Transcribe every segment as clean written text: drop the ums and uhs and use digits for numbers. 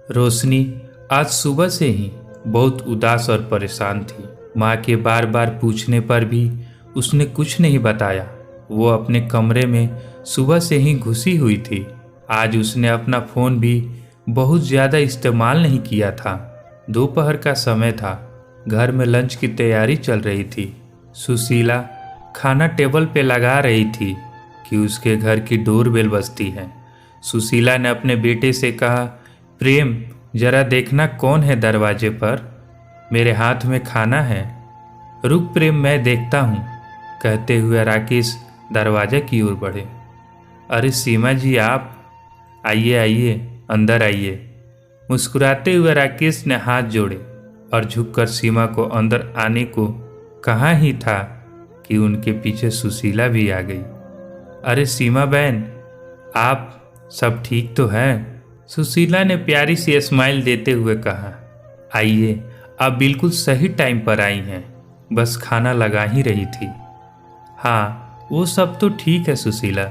रोशनी आज सुबह से ही बहुत उदास और परेशान थी। माँ के बार बार पूछने पर भी उसने कुछ नहीं बताया। वो अपने कमरे में सुबह से ही घुसी हुई थी। आज उसने अपना फ़ोन भी बहुत ज़्यादा इस्तेमाल नहीं किया था। दोपहर का समय था। घर में लंच की तैयारी चल रही थी। सुशीला खाना टेबल पे लगा रही थी कि उसके घर की डोरबेल बजती है। सुशीला ने अपने बेटे से कहा, प्रेम जरा देखना कौन है दरवाजे पर, मेरे हाथ में खाना है। रुक प्रेम, मैं देखता हूँ, कहते हुए राकेश दरवाजे की ओर बढ़े। अरे सीमा जी, आप आइए आइए, अंदर आइए। मुस्कुराते हुए राकेश ने हाथ जोड़े और झुककर सीमा को अंदर आने को कहा ही था कि उनके पीछे सुशीला भी आ गई। अरे सीमा बहन, आप सब ठीक तो हैं? सुशीला ने प्यारी सी स्माइल देते हुए कहा, आइए, आप बिल्कुल सही टाइम पर आई हैं, बस खाना लगा ही रही थी। हाँ, वो सब तो ठीक है सुशीला,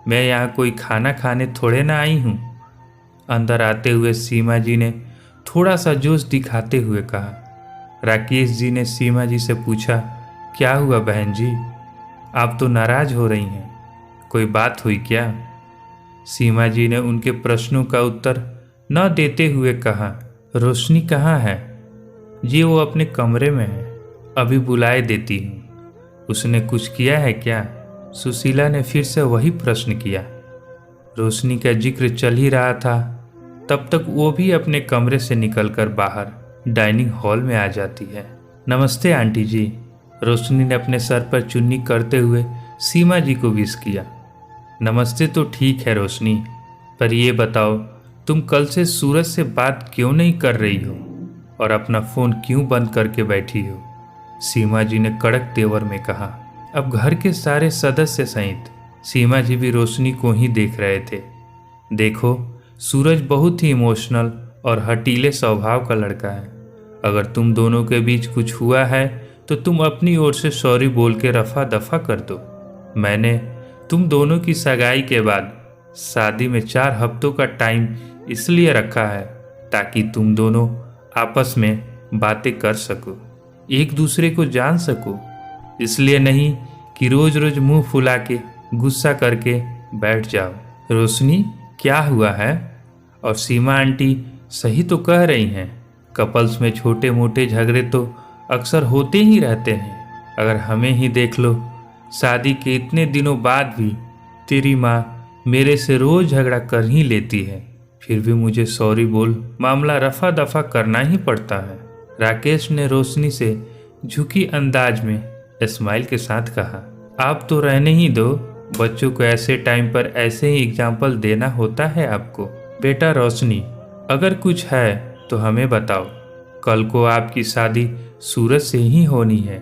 मैं यहाँ कोई खाना खाने थोड़े ना आई हूँ। अंदर आते हुए सीमा जी ने थोड़ा सा जोश दिखाते हुए कहा। राकेश जी ने सीमा जी से पूछा, क्या हुआ बहन जी, आप तो नाराज हो रही हैं, कोई बात हुई क्या? सीमा जी ने उनके प्रश्नों का उत्तर न देते हुए कहा, रोशनी कहाँ है? जी वो अपने कमरे में है, अभी बुलाए देती हूँ। उसने कुछ किया है क्या? सुशीला ने फिर से वही प्रश्न किया। रोशनी का जिक्र चल ही रहा था, तब तक वो भी अपने कमरे से निकलकर बाहर डाइनिंग हॉल में आ जाती है। नमस्ते आंटी जी, रोशनी ने अपने सर पर चुन्नी करते हुए सीमा जी को विश किया। नमस्ते तो ठीक है रोशनी, पर ये बताओ तुम कल से सूरज से बात क्यों नहीं कर रही हो और अपना फ़ोन क्यों बंद करके बैठी हो? सीमा जी ने कड़क तेवर में कहा। अब घर के सारे सदस्य सहित सीमा जी भी रोशनी को ही देख रहे थे। देखो, सूरज बहुत ही इमोशनल और हटीले स्वभाव का लड़का है। अगर तुम दोनों के बीच कुछ हुआ है तो तुम अपनी ओर से सॉरी बोल के रफा दफा कर दो। मैंने तुम दोनों की सगाई के बाद शादी में 4 हफ्तों का टाइम इसलिए रखा है ताकि तुम दोनों आपस में बातें कर सको, एक दूसरे को जान सको, इसलिए नहीं कि रोज रोज मुंह फुला के गुस्सा करके बैठ जाओ। रोशनी, क्या हुआ है? और सीमा आंटी सही तो कह रही हैं, कपल्स में छोटे मोटे झगड़े तो अक्सर होते ही रहते हैं। अगर हमें ही देख लो, शादी के इतने दिनों बाद भी तेरी माँ मेरे से रोज झगड़ा कर ही लेती है, फिर भी मुझे सॉरी बोल मामला रफा दफा करना ही पड़ता है। राकेश ने रोशनी से झुकी अंदाज में स्माइल के साथ कहा। आप तो रहने ही दो, बच्चों को ऐसे टाइम पर ऐसे ही एग्जाम्पल देना होता है आपको। बेटा रोशनी, अगर कुछ है तो हमें बताओ, कल को आपकी शादी सूरज से ही होनी है।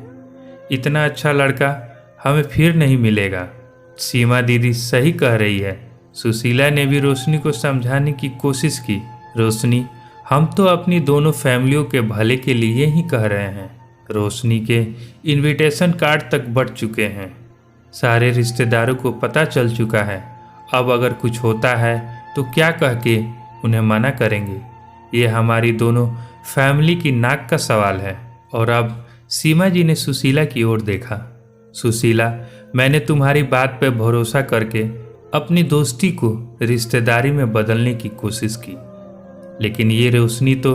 इतना अच्छा लड़का हमें फिर नहीं मिलेगा। सीमा दीदी सही कह रही है। सुशीला ने भी रोशनी को समझाने की कोशिश की। रोशनी, हम तो अपनी दोनों फैमिलियों के भले के लिए ही कह रहे हैं। रोशनी के इनविटेशन कार्ड तक बढ़ चुके हैं, सारे रिश्तेदारों को पता चल चुका है। अब अगर कुछ होता है तो क्या कह के उन्हें मना करेंगे? ये हमारी दोनों फैमिली की नाक का सवाल है। और अब सीमा जी ने सुशीला की ओर देखा। सुशीला, मैंने तुम्हारी बात पर भरोसा करके अपनी दोस्ती को रिश्तेदारी में बदलने की कोशिश की, लेकिन ये रोशनी तो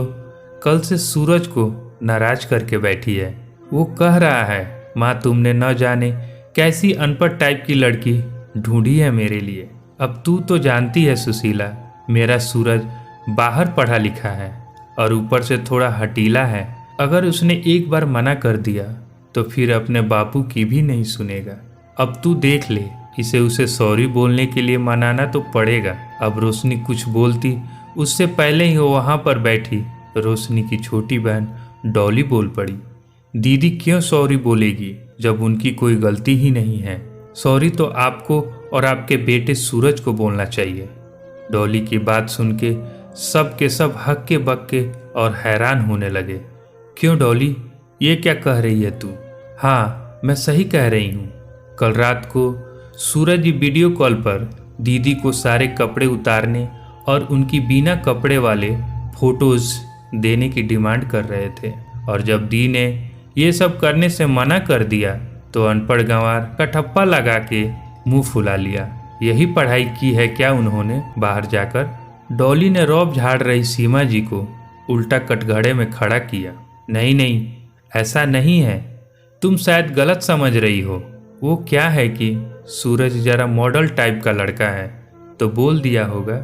कल से सूरज को नाराज करके बैठी है। वो कह रहा है, माँ तुमने न जाने कैसी अनपढ़ टाइप की लड़की ढूंढी है मेरे लिए। अब तू तो जानती है सुशीला, मेरा सूरज बाहर पढ़ा लिखा है और ऊपर से थोड़ा हटीला है। अगर उसने एक बार मना कर दिया तो फिर अपने बापू की भी नहीं सुनेगा। अब तू देख ले, इसे उसे सॉरी बोलने के लिए मनाना तो पड़ेगा। अब रोशनी कुछ बोलती उससे पहले ही वो वहाँ पर बैठी रोशनी की छोटी बहन डॉली बोल पड़ी। दीदी क्यों सॉरी बोलेगी जब उनकी कोई गलती ही नहीं है? सॉरी तो आपको और आपके बेटे सूरज को बोलना चाहिए। डॉली की बात सुन के सब हक्के बक्के और हैरान होने लगे। क्यों डॉली, ये क्या कह रही है तू? हाँ, मैं सही कह रही हूँ। कल रात को सूरज वीडियो कॉल पर दीदी को सारे कपड़े उतारने और उनकी बिना कपड़े वाले फोटोज देने की डिमांड कर रहे थे, और जब दी ने ये सब करने से मना कर दिया तो अनपढ़ गंवार का ठप्पा लगा के मुंह फुला लिया। यही पढ़ाई की है क्या उन्होंने बाहर जाकर? डॉली ने रौब झाड़ रही सीमा जी को उल्टा कटघरे में खड़ा किया। नहीं नहीं, ऐसा नहीं है, तुम शायद गलत समझ रही हो। वो क्या है कि सूरज जरा मॉडल टाइप का लड़का है तो बोल दिया होगा,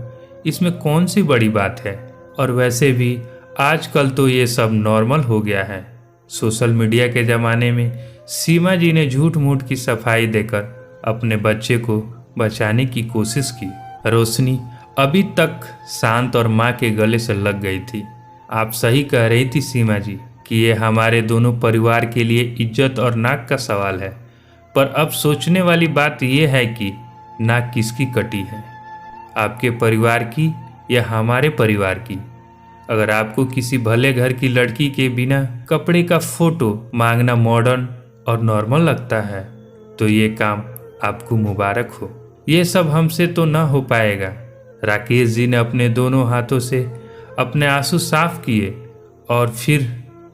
इसमें कौन सी बड़ी बात है। और वैसे भी आजकल तो ये सब नॉर्मल हो गया है। सोशल मीडिया के ज़माने में सीमा जी ने झूठ मूठ की सफाई देकर अपने बच्चे को बचाने की कोशिश की। रोशनी अभी तक शांत और माँ के गले से लग गई थी। आप सही कह रही थी सीमा जी कि ये हमारे दोनों परिवार के लिए इज्जत और नाक का सवाल है, पर अब सोचने वाली बात यह है कि नाक किसकी कटी है, आपके परिवार की या हमारे परिवार की। अगर आपको किसी भले घर की लड़की के बिना कपड़े का फोटो मांगना मॉडर्न और नॉर्मल लगता है तो ये काम आपको मुबारक हो। ये सब हमसे तो न हो पाएगा। राकेश जी ने अपने दोनों हाथों से अपने आंसू साफ किए और फिर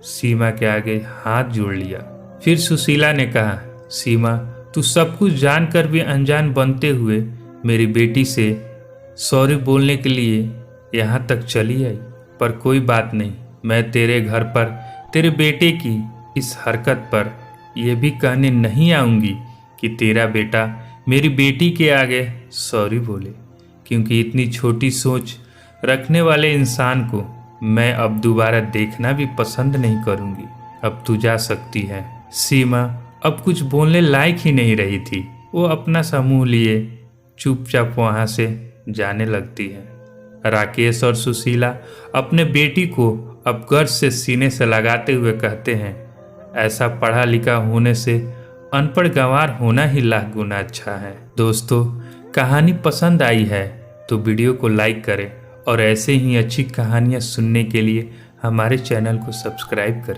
सीमा के आगे हाथ जोड़ लिया। फिर सुशीला ने कहा, सीमा, तू सब कुछ जानकर भी अनजान बनते हुए मेरी बेटी से सॉरी बोलने के लिए यहाँ तक चली आई। पर कोई बात नहीं, मैं तेरे घर पर तेरे बेटे की इस हरकत पर यह भी कहने नहीं आऊँगी कि तेरा बेटा मेरी बेटी के आगे सॉरी बोले, क्योंकि इतनी छोटी सोच रखने वाले इंसान को मैं अब दोबारा देखना भी पसंद नहीं करूँगी। अब तू जा सकती है। सीमा अब कुछ बोलने लायक ही नहीं रही थी। वो अपना समूह लिए चुपचाप वहाँ से जाने लगती है। राकेश और सुशीला अपने बेटी को अब गर्व से सीने से लगाते हुए कहते हैं, ऐसा पढ़ा लिखा होने से अनपढ़ गंवार होना ही लाख गुना अच्छा है। दोस्तों, कहानी पसंद आई है तो वीडियो को लाइक करें और ऐसे ही अच्छी कहानियाँ सुनने के लिए हमारे चैनल को सब्सक्राइब करें।